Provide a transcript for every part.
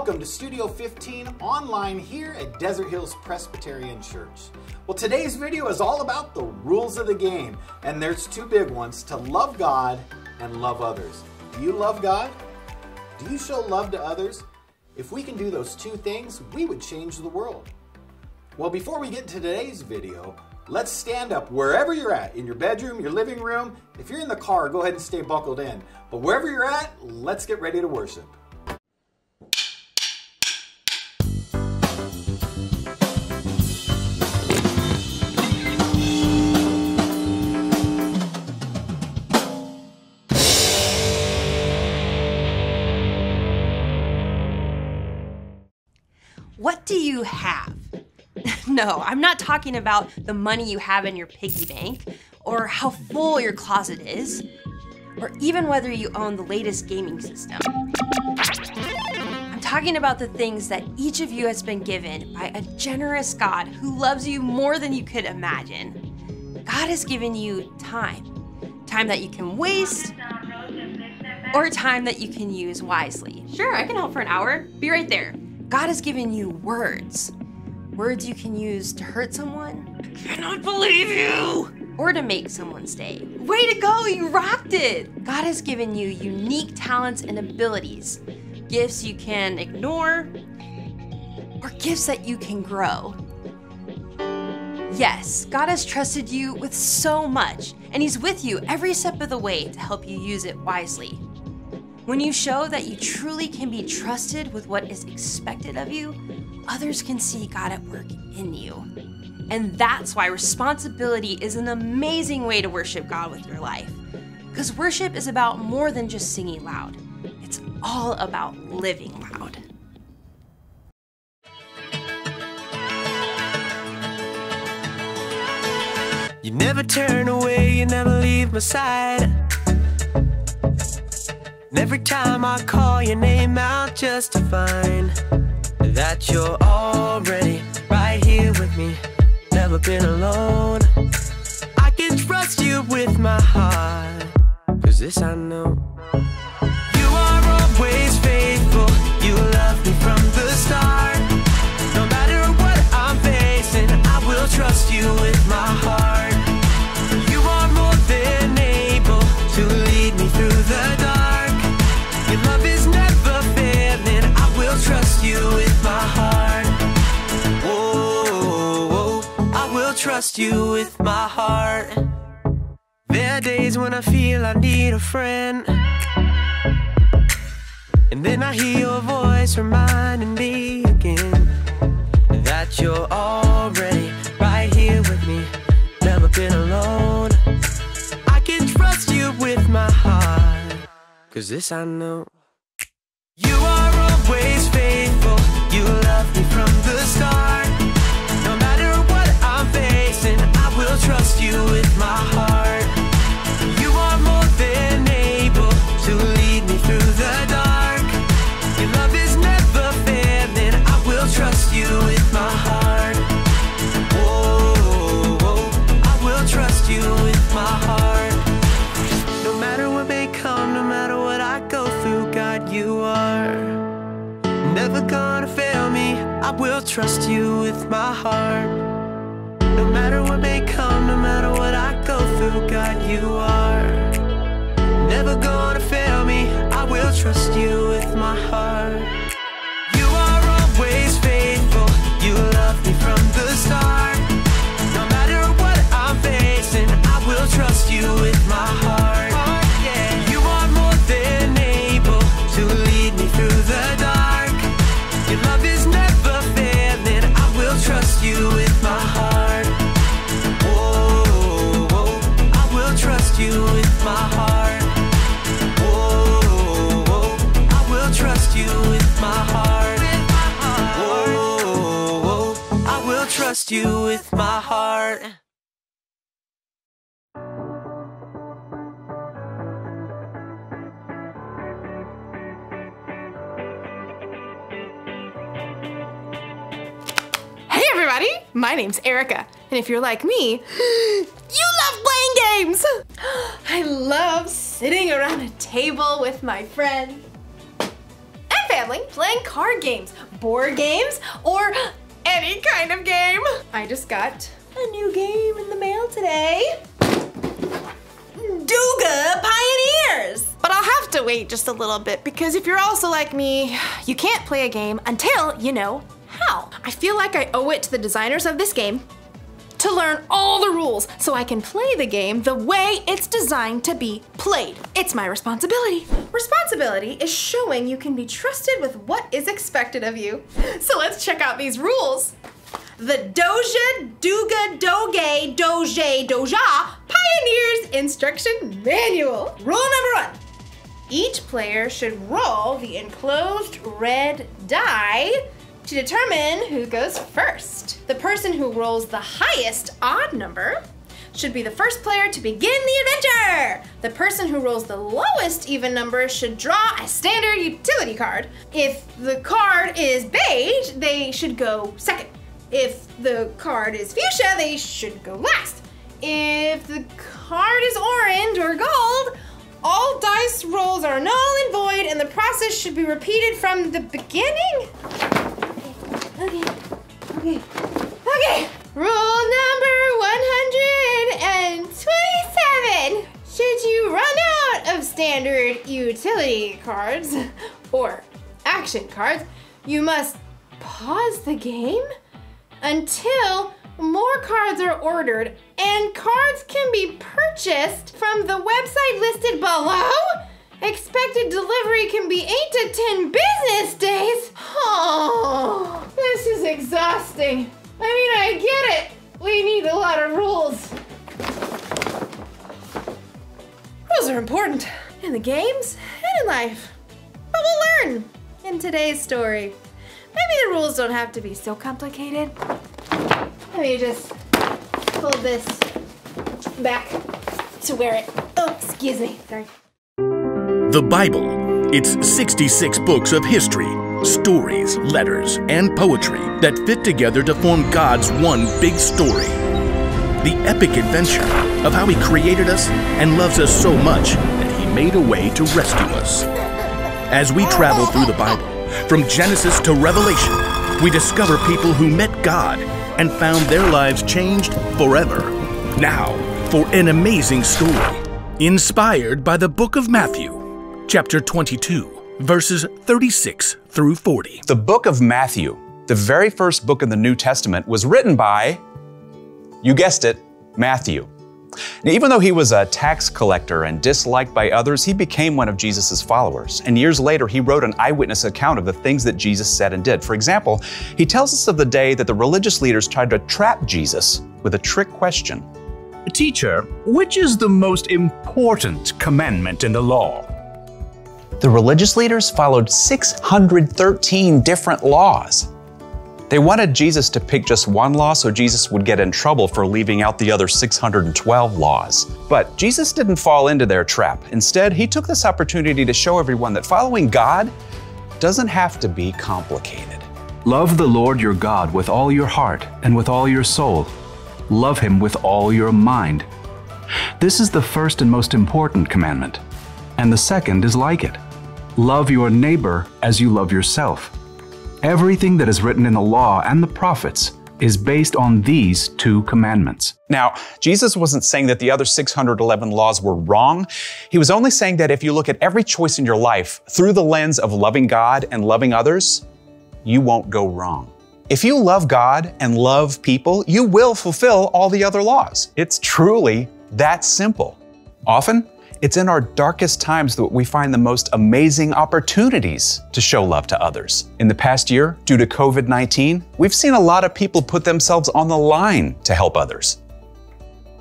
Welcome to Studio 15 online here at Desert Hills Presbyterian Church. Well, today's video is all about the rules of the game, and there's two big ones: to love God and love others. Do you love God? Do you show love to others? If we can do those two things, we would change the world. Well, before we get to today's video, let's stand up wherever you're at, in your bedroom, your living room. If you're in the car, go ahead and stay buckled in. But wherever you're at, let's get ready to worship. What do you have? No, I'm not talking about the money you have in your piggy bank, or how full your closet is, or even whether you own the latest gaming system. I'm talking about the things that each of you has been given by a generous God who loves you more than you could imagine. God has given you time. Time that you can waste, or time that you can use wisely. Sure, I can help for an hour. Be right there. God has given you words. Words you can use to hurt someone. I cannot believe you! Or to make someone stay. Way to go, you rocked it! God has given you unique talents and abilities. Gifts you can ignore, or gifts that you can grow. Yes, God has trusted you with so much, and He's with you every step of the way to help you use it wisely. When you show that you truly can be trusted with what is expected of you, others can see God at work in you. And that's why responsibility is an amazing way to worship God with your life. Because worship is about more than just singing loud. It's all about living loud. You never turn away, you never leave my side. And every time I call your name out just to find that you're already right here with me, never been alone. I can trust you with my heart, 'cause this I know. You are always faithful, you love me from the start. No matter what I'm facing, I will trust you with my heart. You are more than able to lead me through the dark. Your love is never failing, I will trust you with my heart. Whoa, I will trust you with my heart. There are days when I feel I need a friend, and then I hear your voice reminding me again that you're already right here with me, never been alone. I can trust you with my heart, 'cause this I know. You are always faithful, you love me from the start. No matter what I'm facing, I will trust you with my heart. You are more than able to lead me through the dark. Your love is never failing, I will trust you with my heart. Whoa, I will trust you with my heart. No matter what may come, no matter what I go through, God, you are never gonna fail me, I will trust you with my heart. No matter what may come, no matter what I go through, God, you are never gonna fail me, I will trust you with my heart. You are always faithful, you love me from the start. No matter what I'm facing, I will trust you with my heart. You are more than able to lead me through the dark. Your love is never failing, I will trust you with my heart. Whoa, I will trust you with my heart. Whoa, I will trust you with my heart. Whoa, I will trust you with my heart. Everybody, my name's Erica, and if you're like me, you love playing games! I love sitting around a table with my friends and family playing card games, board games, or any kind of game. I just got a new game in the mail today. Duga Pioneers! But I'll have to wait just a little bit because if you're also like me, you can't play a game until you know how. I feel like I owe it to the designers of this game to learn all the rules so I can play the game the way it's designed to be played. It's my responsibility. Responsibility is showing you can be trusted with what is expected of you. So let's check out these rules. The Doja, Duga, Doge, Doje, Doja Pioneers Instruction Manual. Rule number 1. Each player should roll the enclosed red die to determine who goes first. The person who rolls the highest odd number should be the first player to begin the adventure. The person who rolls the lowest even number should draw a standard utility card. If the card is beige, they should go second. If the card is fuchsia, they should go last. If the card is orange or gold, all dice rolls are null and void and the process should be repeated from the beginning. Okay. Rule number 127. Should you run out of standard utility cards or action cards, you must pause the game until more cards are ordered and cards can be purchased from the website listed below. Expected delivery can be 8 to 10 business days. Oh, this is exhausting. I get it. We need a lot of rules. Rules are important in the games and in life. But we'll learn in today's story. Maybe the rules don't have to be so complicated. Let me just pull this back to where it, excuse me, sorry. The Bible. It's 66 books of history, stories, letters, and poetry that fit together to form God's one big story. The epic adventure of how He created us and loves us so much that He made a way to rescue us. As we travel through the Bible, from Genesis to Revelation, we discover people who met God and found their lives changed forever. Now, for an amazing story, inspired by the book of Matthew, chapter 22, verses 36 through 40. The book of Matthew, the very first book in the New Testament, was written by, you guessed it, Matthew. Now, even though he was a tax collector and disliked by others, he became one of Jesus' followers. And years later, he wrote an eyewitness account of the things that Jesus said and did. For example, he tells us of the day that the religious leaders tried to trap Jesus with a trick question. Teacher, which is the most important commandment in the law? The religious leaders followed 613 different laws. They wanted Jesus to pick just one law so Jesus would get in trouble for leaving out the other 612 laws. But Jesus didn't fall into their trap. Instead, he took this opportunity to show everyone that following God doesn't have to be complicated. Love the Lord your God with all your heart and with all your soul. Love Him with all your mind. This is the first and most important commandment. And the second is like it. Love your neighbor as you love yourself. Everything that is written in the law and the prophets is based on these two commandments. Now, Jesus wasn't saying that the other 611 laws were wrong. He was only saying that if you look at every choice in your life through the lens of loving God and loving others, you won't go wrong. If you love God and love people, you will fulfill all the other laws. It's truly that simple. Often, it's in our darkest times that we find the most amazing opportunities to show love to others. In the past year, due to COVID-19, we've seen a lot of people put themselves on the line to help others.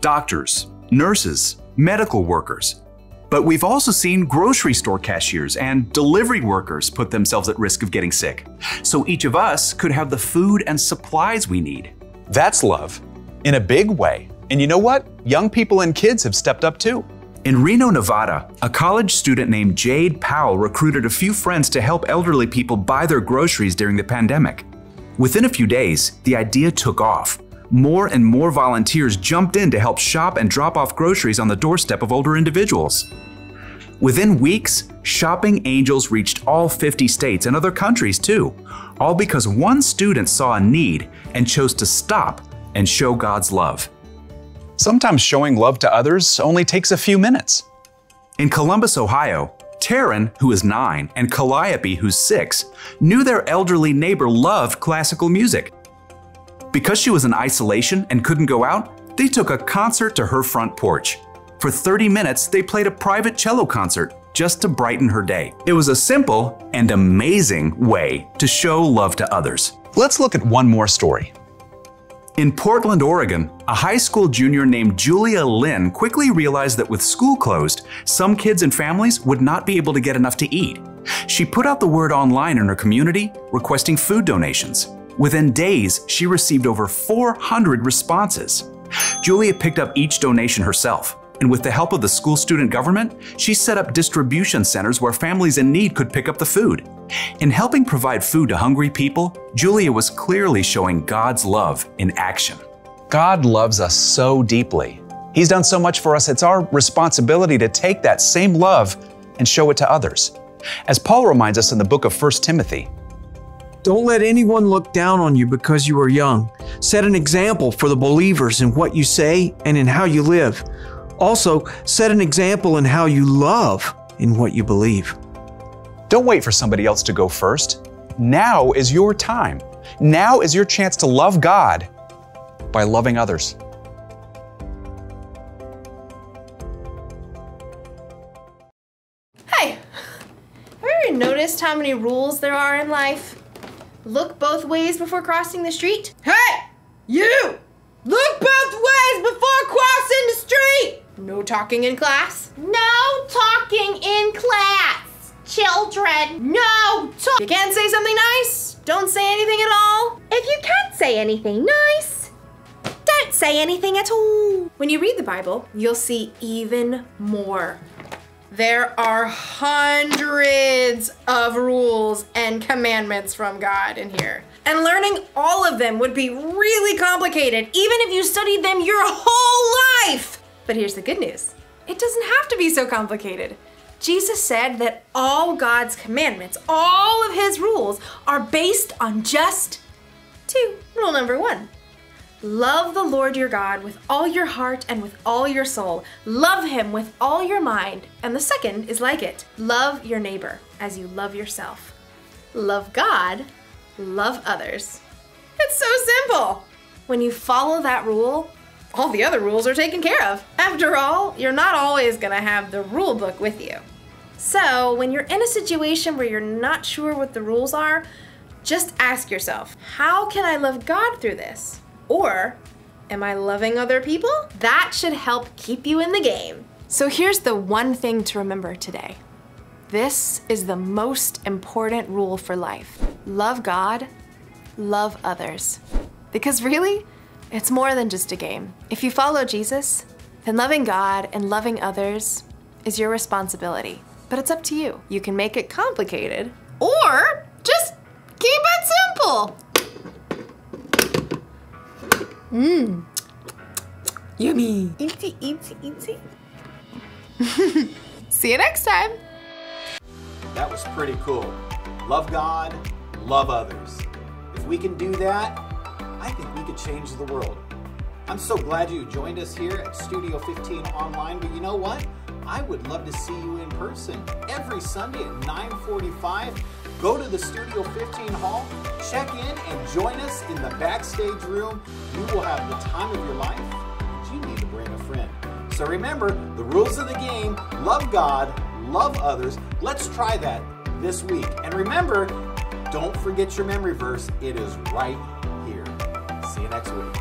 Doctors, nurses, medical workers. But we've also seen grocery store cashiers and delivery workers put themselves at risk of getting sick. So each of us could have the food and supplies we need. That's love, in a big way. And you know what? Young people and kids have stepped up too. In Reno, Nevada, a college student named Jade Powell recruited a few friends to help elderly people buy their groceries during the pandemic. Within a few days, the idea took off. More and more volunteers jumped in to help shop and drop off groceries on the doorstep of older individuals. Within weeks, shopping angels reached all 50 states and other countries too, all because one student saw a need and chose to stop and show God's love. Sometimes showing love to others only takes a few minutes. In Columbus, Ohio, Taryn, who is 9, and Calliope, who's 6, knew their elderly neighbor loved classical music. Because she was in isolation and couldn't go out, they took a concert to her front porch. For 30 minutes, they played a private cello concert just to brighten her day. It was a simple and amazing way to show love to others. Let's look at one more story. In Portland, Oregon, a high school junior named Julia Lynn quickly realized that with school closed, some kids and families would not be able to get enough to eat. She put out the word online in her community, requesting food donations. Within days, she received over 400 responses. Julia picked up each donation herself, and with the help of the school student government, she set up distribution centers where families in need could pick up the food. In helping provide food to hungry people, Julia was clearly showing God's love in action. God loves us so deeply. He's done so much for us, it's our responsibility to take that same love and show it to others. As Paul reminds us in the book of 1 Timothy, "Don't let anyone look down on you because you are young. Set an example for the believers in what you say and in how you live. Also, set an example in how you love in what you believe." don't wait for somebody else to go first. Now is your time. Now is your chance to love God by loving others. Hey, have you ever noticed how many rules there are in life? Look both ways before crossing the street. Hey, you! Look both ways before crossing the street! No talking in class. No talking in class, children. No talk. You can't say something nice? Don't say anything at all? If you can't say anything nice, don't say anything at all. When you read the Bible, you'll see even more. There are hundreds of rules and commandments from God in here. And learning all of them would be really complicated, even if you studied them your whole life. But here's the good news. It doesn't have to be so complicated. Jesus said that all God's commandments, all of his rules, are based on just two. Rule number 1. Love the Lord your God with all your heart and with all your soul. Love him with all your mind. And the second is like it. Love your neighbor as you love yourself. Love God, love others. It's so simple. When you follow that rule, all the other rules are taken care of. After all, you're not always gonna have the rule book with you. So when you're in a situation where you're not sure what the rules are, just ask yourself, how can I love God through this? Or, am I loving other people? That should help keep you in the game. So here's the one thing to remember today. This is the most important rule for life. Love God, love others. Because really, it's more than just a game. If you follow Jesus, then loving God and loving others is your responsibility. But it's up to you. You can make it complicated, or just keep it simple. Yummy. Eatsy, eatsy, eatsy. See you next time. That was pretty cool. Love God, love others. If we can do that, I think we could change the world. I'm so glad you joined us here at Studio 15 online, but you know what? I would love to see you in person every Sunday at 9:45. Go to the Studio 15 hall, check in, and join us in the Backstage room. You will have the time of your life, and you need to bring a friend. So remember, the rules of the game: love God, love others. Let's try that this week. And remember, don't forget your memory verse. It is right here. See you next week.